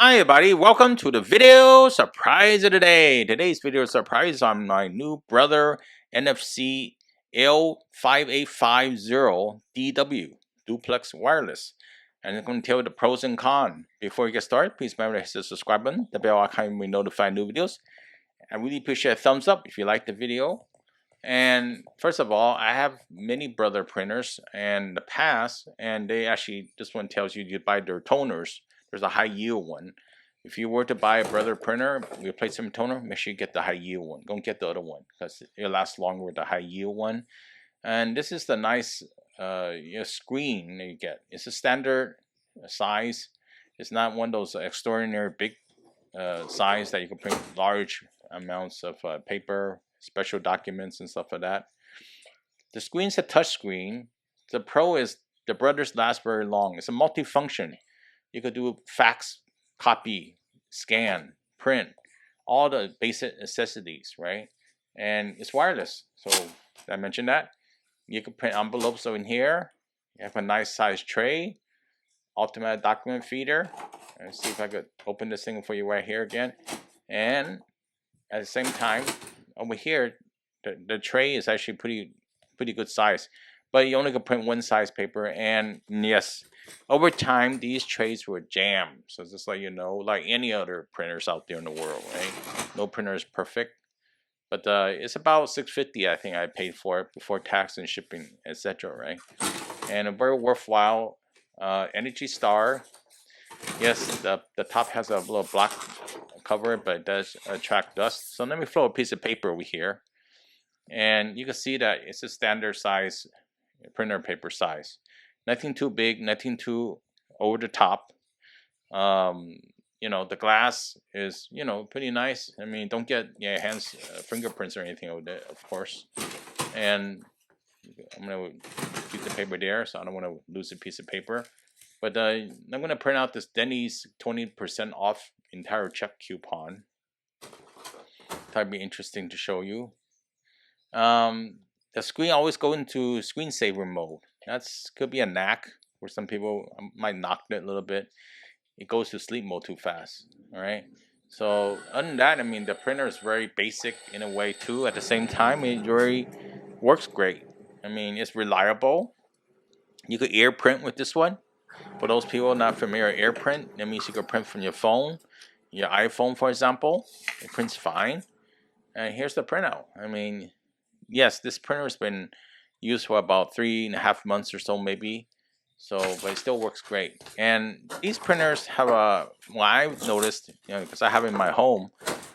Hi everybody, welcome to the video surprise of the day. Today's video surprise on my new Brother MFC-L5850DW Duplex Wireless. And I'm going to tell you the pros and cons. Before we get started, please remember to hit the subscribe button, the bell icon when we notify new videos. I really appreciate a thumbs up if you like the video. And first of all, I have many Brother printers in the past, and this one tells you to buy their toners. There's a high yield one. If you were to buy a Brother printer, replacement toner, make sure you get the high yield one. Don't get the other one because it lasts longer with the high yield one. And this is the nice screen that you get. It's a standard size. It's not one of those extraordinary big size that you can print large amounts of paper, special documents, and stuff like that. The screen's a touch screen. The pro is the Brothers last very long. It's a multifunction. You could do fax, copy, scan, print, all the basic necessities, right? And it's wireless. So did I mention that? You can print envelopes in here. You have a nice size tray, automatic document feeder. Let's see if I could open this thing for you right here again. And at the same time, over here, the tray is actually pretty good size, but you only can print one size paper. And yes, over time these trays were jammed. So just let you know, like any other printers out there in the world, right? No printer is perfect, but it's about $650 I think I paid for it before tax and shipping, etc. Right? And a very worthwhile Energy Star. Yes, the top has a little black cover, but it does attract dust. So let me throw a piece of paper over here, and you can see that it's a standard size printer paper size. Nothing too big, nothing too over the top. The glass is pretty nice. I mean, don't get your hands fingerprints or anything over there, of course. And I'm gonna keep the paper there, so I don't want to lose a piece of paper. But I'm gonna print out this Denny's 20% off entire check coupon. That'd be interesting to show you. The screen always go into screensaver mode. That's could be a knack where some people might knock it a little bit. It goes to sleep mode too fast. All right. So other than that, I mean, the printer is very basic in a way too. At the same time, it very works great. I mean, it's reliable. You could air print with this one. For those people not familiar with air print, that means you can print from your phone, your iPhone, for example. It prints fine. And here's the printout. I mean, yes, this printer has been used for about 3.5 months or so, maybe. So, but it still works great. And these printers have well, I've noticed, because I have it in my home,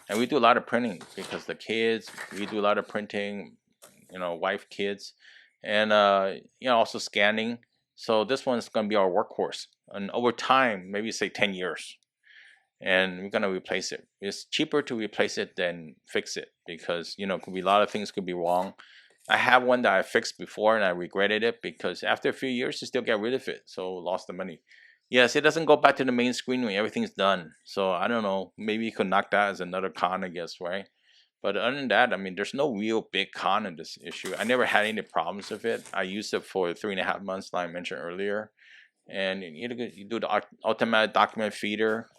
and we do a lot of printing because the kids, we do a lot of printing, wife, kids, and also scanning. So this one's going to be our workhorse, and over time, maybe say 10 years, and we're going to replace it. It's cheaper to replace it than fix it because could be a lot of things could be wrong. I have one that I fixed before and I regretted it because after a few years you still get rid of it, so lost the money. Yes, it doesn't go back to the main screen when everything's done. So I don't know, maybe you could knock that as another con, I guess, right? But other than that, I mean, there's no real big con in this issue. I never had any problems with it. I used it for 3.5 months, like I mentioned earlier. And you do the automatic document feeder.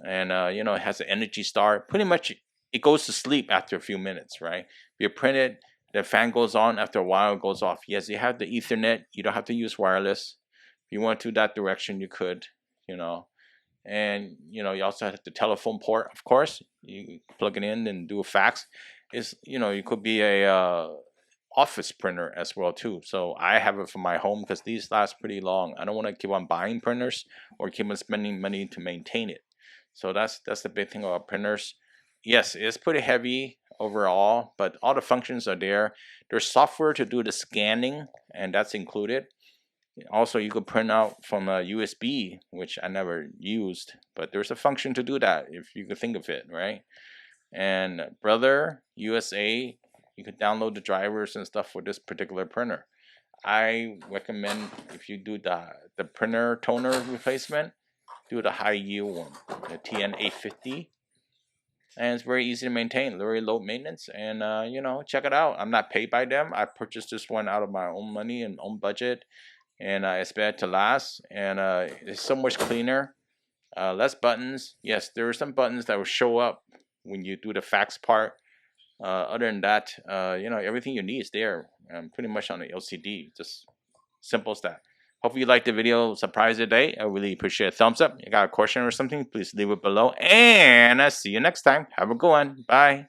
And, it has an Energy Star. Pretty much, it goes to sleep after a few minutes, right? If you print it, the fan goes on. After a while, it goes off. Yes, you have the Ethernet. You don't have to use wireless. If you want to that direction, you could, And you also have the telephone port, of course. You plug it in and do a fax. It could be a office printer as well too. So I have it for my home because these last pretty long. I don't want to keep on buying printers or keep on spending money to maintain it. So that's the big thing about printers. Yes, it's pretty heavy overall, but all the functions are there. There's software to do the scanning, and that's included. Also, you could print out from a USB, which I never used, but there's a function to do that if you could think of it, right? And Brother USA, you could download the drivers and stuff for this particular printer. I recommend if you do the printer toner replacement, do the high yield one, the TN850. And it's very easy to maintain, very low maintenance, and check it out. I'm not paid by them. I purchased this one out of my own money and own budget, and I expect it to last. And it's so much cleaner. Less buttons. Yes, there are some buttons that will show up when you do the fax part. Other than that, everything you need is there. Pretty much on the LCD. Just simple as that. Hopefully you liked the video. Surprise today. I really appreciate a thumbs up. You got a question or something, please leave it below. And I'll see you next time. Have a good one. Bye.